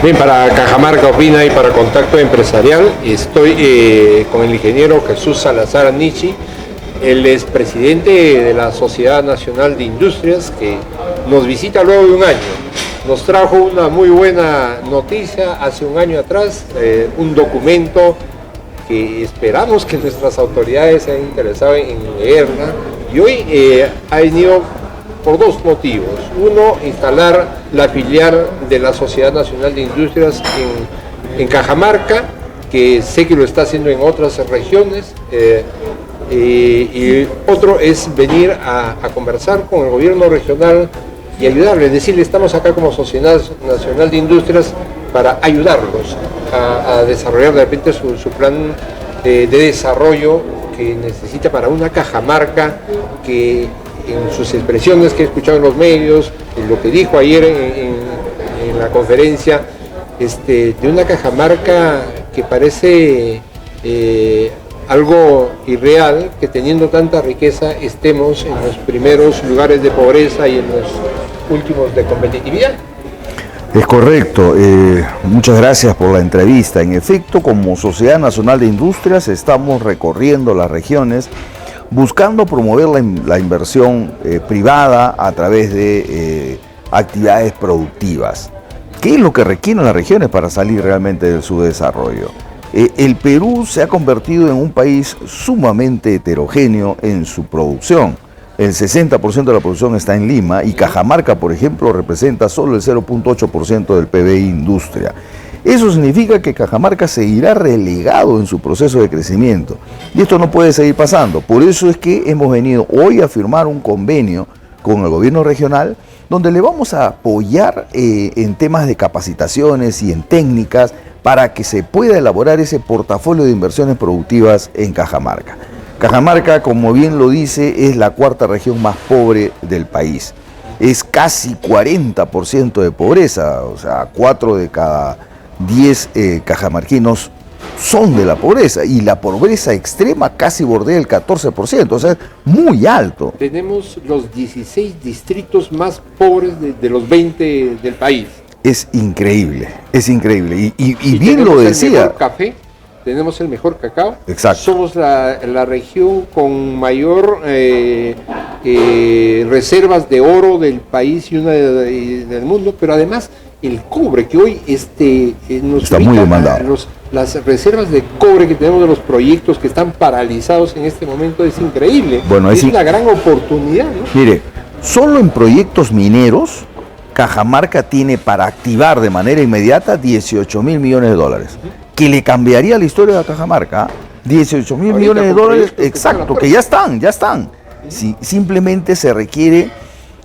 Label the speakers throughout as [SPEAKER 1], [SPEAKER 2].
[SPEAKER 1] Bien, para Cajamarca Opina y para Contacto Empresarial estoy con el ingeniero Jesús Salazar Nichi. Él es presidente de la Sociedad Nacional de Industrias, que nos visita luego de un año. Nos trajo una muy buena noticia hace un año atrás, un documento que esperamos que nuestras autoridades se hayan interesado en leerla. Y hoy ha venido por dos motivos. Uno, instalar la filial de la Sociedad Nacional de Industrias en Cajamarca, que sé que lo está haciendo en otras regiones. Y otro es venir a conversar con el gobierno regional y ayudarle, decirle, estamos acá como Sociedad Nacional de Industrias para ayudarlos a desarrollar de repente su plan de desarrollo que necesita para una Cajamarca que, en sus expresiones que he escuchado en los medios, en lo que dijo ayer en la conferencia, de una Cajamarca que parece algo irreal, que teniendo tanta riqueza estemos en los primeros lugares de pobreza y en los últimos de competitividad.
[SPEAKER 2] Es correcto, muchas gracias por la entrevista. En efecto, como Sociedad Nacional de Industrias estamos recorriendo las regiones buscando promover la inversión privada a través de actividades productivas. ¿Qué es lo que requieren las regiones para salir realmente de su desarrollo? El Perú se ha convertido en un país sumamente heterogéneo en su producción. El 60% de la producción está en Lima y Cajamarca, por ejemplo, representa solo el 0.8% del PBI industria. Eso significa que Cajamarca seguirá relegado en su proceso de crecimiento. Y esto no puede seguir pasando. Por eso es que hemos venido hoy a firmar un convenio con el gobierno regional donde le vamos a apoyar en temas de capacitaciones y en técnicas para que se pueda elaborar ese portafolio de inversiones productivas en Cajamarca. Cajamarca, como bien lo dice, es la cuarta región más pobre del país. Es casi 40% de pobreza, o sea, 4 de cada 10 cajamarquinos son de la pobreza, y la pobreza extrema casi bordea el 14%, o sea, es muy alto.
[SPEAKER 1] Tenemos los 16 distritos más pobres de los 20 del país.
[SPEAKER 2] Es increíble, y bien lo decía.
[SPEAKER 1] El mejor café, tenemos el mejor cacao.
[SPEAKER 2] Exacto.
[SPEAKER 1] Somos la región con mayor reservas de oro del país y una del mundo, pero además el cobre, que hoy nos
[SPEAKER 2] está muy demandado.
[SPEAKER 1] Las reservas de cobre que tenemos de los proyectos que están paralizados en este momento es increíble.
[SPEAKER 2] Bueno,
[SPEAKER 1] es una gran oportunidad, ¿no?
[SPEAKER 2] Mire, solo en proyectos mineros, Cajamarca tiene para activar de manera inmediata 18.000 millones de dólares, que le cambiaría la historia de Cajamarca. 18.000 millones de dólares, exacto, que ya están. Sí, simplemente se requiere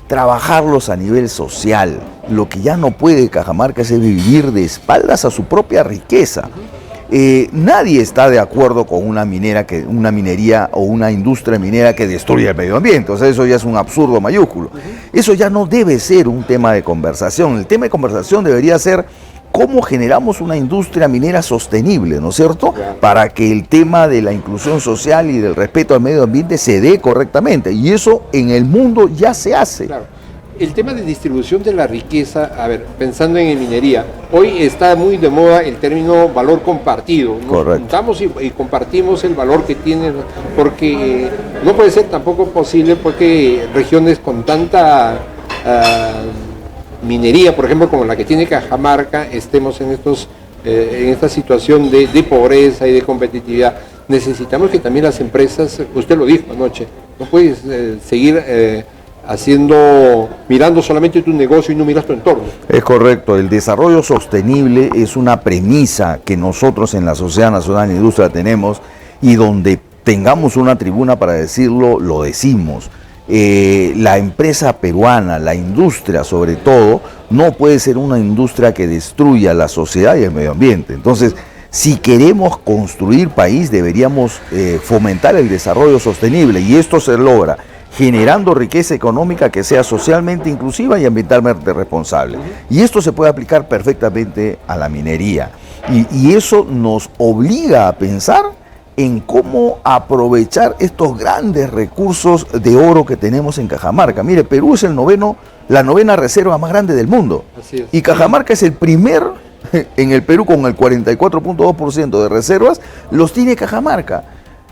[SPEAKER 2] trabajarlos a nivel social. Lo que ya no puede Cajamarca es vivir de espaldas a su propia riqueza. Nadie está de acuerdo con una minería o una industria minera que destruya el medio ambiente. O sea, eso ya es un absurdo mayúsculo. Eso ya no debe ser un tema de conversación. El tema de conversación debería ser cómo generamos una industria minera sostenible, ¿no es cierto? Para que el tema de la inclusión social y del respeto al medio ambiente se dé correctamente. Y eso en el mundo ya se hace.
[SPEAKER 1] Claro. El tema de distribución de la riqueza, a ver, pensando en minería, hoy está muy de moda el término valor compartido. Nos juntamos y compartimos el valor que tienen, porque no puede ser tampoco posible porque regiones con tanta minería, por ejemplo, como la que tiene Cajamarca, estemos en esta situación de pobreza y de competitividad. Necesitamos que también las empresas, usted lo dijo anoche, no puedes seguir mirando solamente tu negocio y no miras tu entorno.
[SPEAKER 2] Es correcto, el desarrollo sostenible es una premisa que nosotros en la Sociedad Nacional de Industria tenemos, y donde tengamos una tribuna para decirlo, lo decimos. La empresa peruana, la industria sobre todo, no puede ser una industria que destruya la sociedad y el medio ambiente. Entonces, si queremos construir país, deberíamos fomentar el desarrollo sostenible, y esto se logra generando riqueza económica que sea socialmente inclusiva y ambientalmente responsable. Y esto se puede aplicar perfectamente a la minería. Y eso nos obliga a pensar en cómo aprovechar estos grandes recursos de oro que tenemos en Cajamarca. Mire, Perú es la novena reserva más grande del mundo.
[SPEAKER 1] Así es.
[SPEAKER 2] Y Cajamarca es el primer en el Perú con el 44.2% de reservas, los tiene Cajamarca.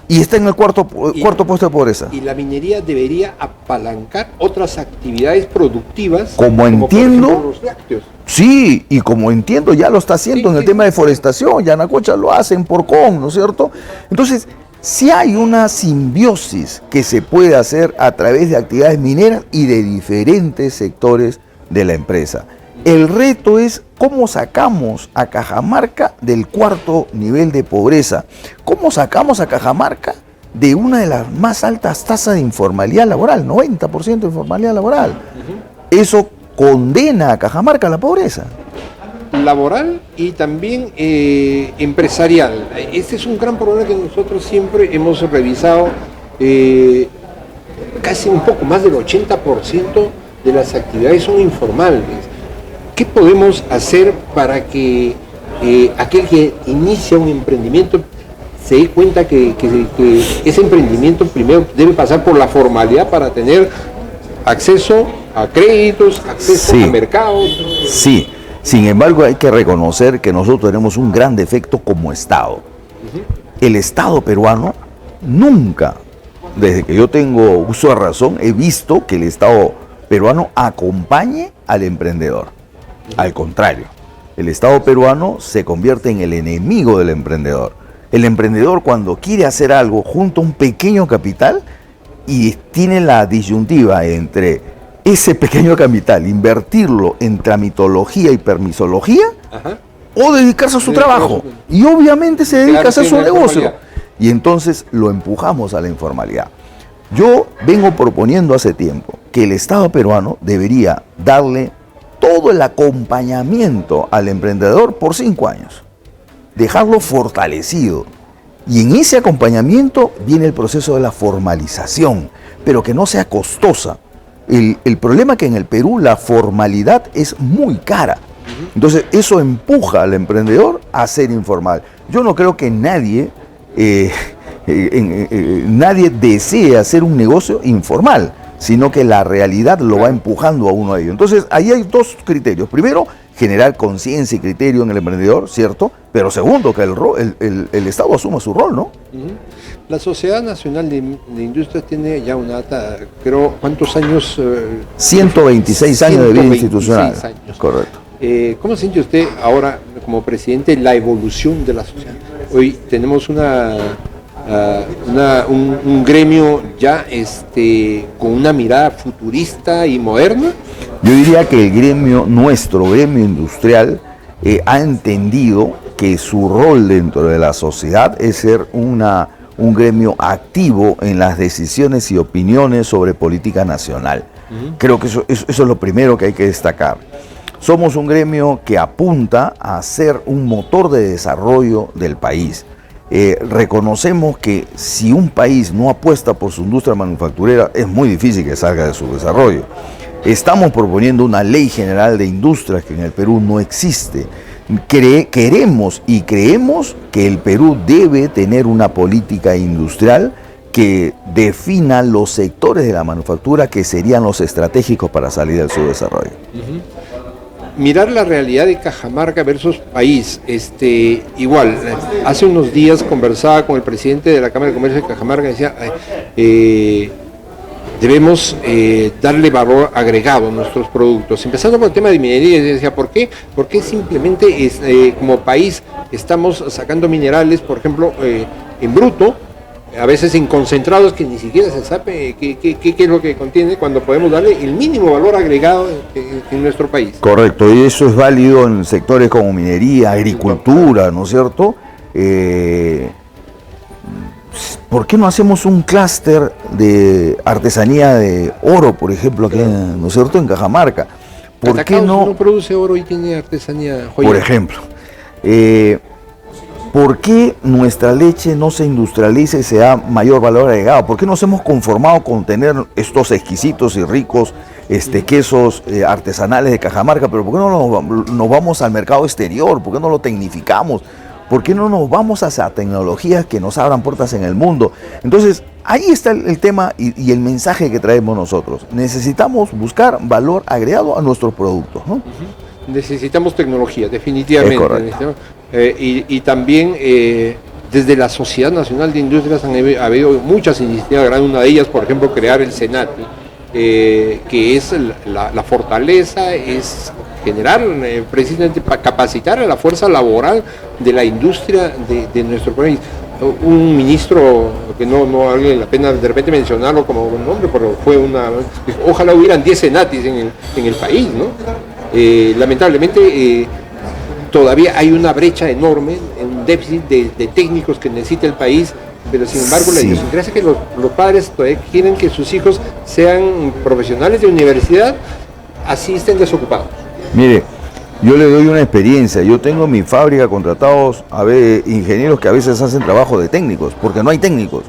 [SPEAKER 2] Y está en el cuarto puesto de pobreza.
[SPEAKER 1] Y la minería debería apalancar otras actividades productivas.
[SPEAKER 2] Como entiendo,
[SPEAKER 1] por ejemplo, los lácteos.
[SPEAKER 2] Sí, y como entiendo ya lo está haciendo en el tema de forestación, Yanacocha lo hace en Porcón, ¿no es cierto? Entonces, sí hay una simbiosis que se puede hacer a través de actividades mineras y de diferentes sectores de la empresa. El reto es cómo sacamos a Cajamarca del cuarto nivel de pobreza. ¿Cómo sacamos a Cajamarca de una de las más altas tasas de informalidad laboral, 90% de informalidad laboral? Eso condena a Cajamarca a la pobreza.
[SPEAKER 1] Laboral y también empresarial. Este es un gran problema que nosotros siempre hemos revisado. Casi un poco más del 80% de las actividades son informales. ¿Qué podemos hacer para que aquel que inicia un emprendimiento se dé cuenta que ese emprendimiento primero debe pasar por la formalidad para tener acceso a créditos, acceso a mercados?
[SPEAKER 2] Sí, sin embargo hay que reconocer que nosotros tenemos un gran defecto como Estado. El Estado peruano nunca, desde que yo tengo uso de razón, he visto que el Estado peruano acompañe al emprendedor. Al contrario, el Estado peruano se convierte en el enemigo del emprendedor. El emprendedor, cuando quiere hacer algo junto a un pequeño capital y tiene la disyuntiva entre ese pequeño capital, invertirlo en tramitología y permisología, o dedicarse a su trabajo. Y obviamente se dedica a hacer su negocio. Y entonces lo empujamos a la informalidad. Yo vengo proponiendo hace tiempo que el Estado peruano debería darle todo el acompañamiento al emprendedor por 5 años, dejarlo fortalecido, y en ese acompañamiento viene el proceso de la formalización, pero que no sea costosa. El problema es que en el Perú la formalidad es muy cara, entonces eso empuja al emprendedor a ser informal. Yo no creo que nadie desee hacer un negocio informal, sino que la realidad lo va empujando a uno a ello. Entonces, ahí hay dos criterios. Primero, generar conciencia y criterio en el emprendedor, ¿cierto? Pero segundo, que el Estado asuma su rol, ¿no?
[SPEAKER 1] La Sociedad Nacional de Industrias tiene ya una data, creo, ¿cuántos años?
[SPEAKER 2] 126 años de vida institucional.
[SPEAKER 1] Años.
[SPEAKER 2] Correcto.
[SPEAKER 1] ¿Cómo siente usted ahora, como presidente, la evolución de la sociedad? Hoy tenemos un gremio ya con una mirada futurista y moderna.
[SPEAKER 2] Yo diría que el gremio, nuestro gremio industrial, ha entendido que su rol dentro de la sociedad es ser un gremio activo en las decisiones y opiniones sobre política nacional. Creo que eso es lo primero que hay que destacar. Somos un gremio que apunta a ser un motor de desarrollo del país. Reconocemos que si un país no apuesta por su industria manufacturera, es muy difícil que salga de su desarrollo. Estamos proponiendo una ley general de industrias que en el Perú no existe. Queremos y creemos que el Perú debe tener una política industrial que defina los sectores de la manufactura que serían los estratégicos para salir del subdesarrollo.
[SPEAKER 1] Mirar la realidad de Cajamarca versus país, igual, hace unos días conversaba con el presidente de la Cámara de Comercio de Cajamarca y decía, debemos darle valor agregado a nuestros productos, empezando por el tema de minería. Y decía, ¿por qué? Porque simplemente como país estamos sacando minerales, por ejemplo, en bruto, a veces en concentrados que ni siquiera se sabe qué es lo que contiene, cuando podemos darle el mínimo valor agregado en nuestro país.
[SPEAKER 2] Correcto, y eso es válido en sectores como minería, agricultura, ¿no es cierto? ¿Por qué no hacemos un clúster de artesanía de oro, por ejemplo, aquí, ¿no es cierto?, en Cajamarca?
[SPEAKER 1] ¿Por qué no produce oro y tiene artesanía joya?
[SPEAKER 2] Por ejemplo, ¿por qué nuestra leche no se industrializa y se da mayor valor agregado? ¿Por qué nos hemos conformado con tener estos exquisitos y ricos quesos artesanales de Cajamarca? Pero ¿por qué no nos vamos al mercado exterior? ¿Por qué no lo tecnificamos? ¿Por qué no nos vamos hacia tecnologías que nos abran puertas en el mundo? Entonces, ahí está el tema y el mensaje que traemos nosotros. Necesitamos buscar valor agregado a nuestros productos, ¿no?
[SPEAKER 1] Necesitamos tecnología, definitivamente. Y también desde la Sociedad Nacional de Industrias ha habido muchas iniciativas, una de ellas, por ejemplo, crear el Senati, que es la fortaleza, es generar, precisamente para capacitar a la fuerza laboral de la industria de nuestro país. Un ministro que no vale la pena de repente mencionarlo como nombre, pero fue ojalá hubieran 10 Senatis en el país, ¿no? Lamentablemente todavía hay una brecha enorme, un déficit de técnicos que necesita el país, pero sin embargo la idiosincrasia que los padres todavía quieren que sus hijos sean profesionales de universidad, así estén desocupados.
[SPEAKER 2] Mire, yo le doy una experiencia. Yo tengo en mi fábrica contratados ingenieros que a veces hacen trabajo de técnicos, porque no hay técnicos,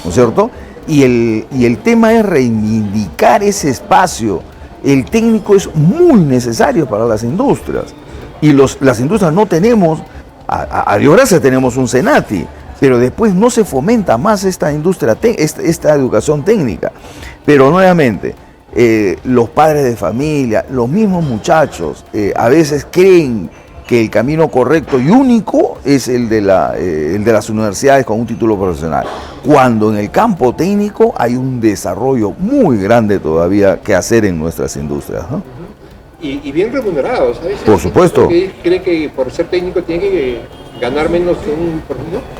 [SPEAKER 2] ¿no es cierto? Y el tema es reivindicar ese espacio. El técnico es muy necesario para las industrias. Y las industrias no tenemos, a Dios gracias tenemos un Senati, pero después no se fomenta más esta industria, esta educación técnica. Pero nuevamente, los padres de familia, los mismos muchachos, a veces creen que el camino correcto y único es el de las universidades con un título profesional, cuando en el campo técnico hay un desarrollo muy grande todavía que hacer en nuestras industrias, ¿no?
[SPEAKER 1] Y bien remunerados, ¿sabes?
[SPEAKER 2] Por supuesto.
[SPEAKER 1] Cree que por ser técnico tiene que ganar menos que un...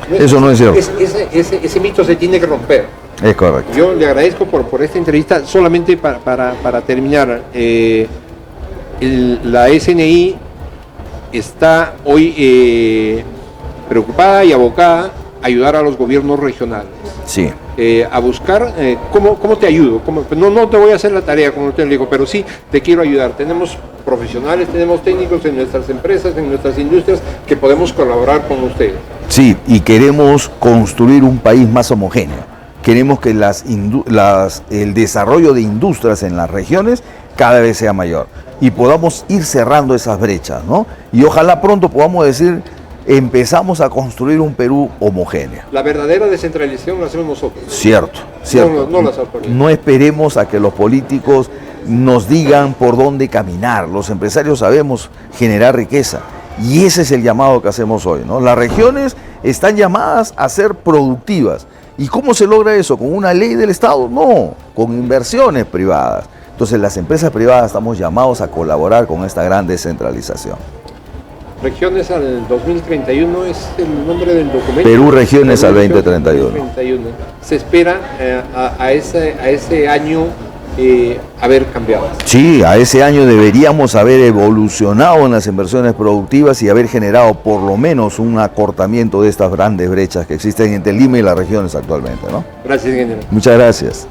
[SPEAKER 1] No,
[SPEAKER 2] eso no es cierto.
[SPEAKER 1] Ese mito se tiene que romper.
[SPEAKER 2] Es correcto.
[SPEAKER 1] Yo le agradezco por esta entrevista. Solamente para terminar, la SNI está hoy preocupada y abocada a ayudar a los gobiernos regionales.
[SPEAKER 2] Sí.
[SPEAKER 1] A buscar cómo te ayudo. No te voy a hacer la tarea, como te digo, pero sí te quiero ayudar. Tenemos profesionales, tenemos técnicos en nuestras empresas, en nuestras industrias, que podemos colaborar con ustedes.
[SPEAKER 2] Sí, y queremos construir un país más homogéneo. Queremos que el desarrollo de industrias en las regiones cada vez sea mayor y podamos ir cerrando esas brechas, ¿no? Y ojalá pronto podamos decir, empezamos a construir un Perú homogéneo.
[SPEAKER 1] La verdadera descentralización la hacemos nosotros.
[SPEAKER 2] Cierto.
[SPEAKER 1] No las autoridades.
[SPEAKER 2] No esperemos a que los políticos nos digan por dónde caminar. Los empresarios sabemos generar riqueza y ese es el llamado que hacemos hoy, ¿no? Las regiones están llamadas a ser productivas. ¿Y cómo se logra eso? ¿Con una ley del Estado? No, con inversiones privadas. Entonces las empresas privadas estamos llamados a colaborar con esta gran descentralización.
[SPEAKER 1] Regiones al 2031 es el nombre del documento.
[SPEAKER 2] Perú Regiones al 2031.
[SPEAKER 1] Se espera a ese año haber cambiado.
[SPEAKER 2] Sí, a ese año deberíamos haber evolucionado en las inversiones productivas y haber generado por lo menos un acortamiento de estas grandes brechas que existen entre Lima y las regiones actualmente, ¿no?
[SPEAKER 1] Gracias, ingeniero.
[SPEAKER 2] Muchas gracias.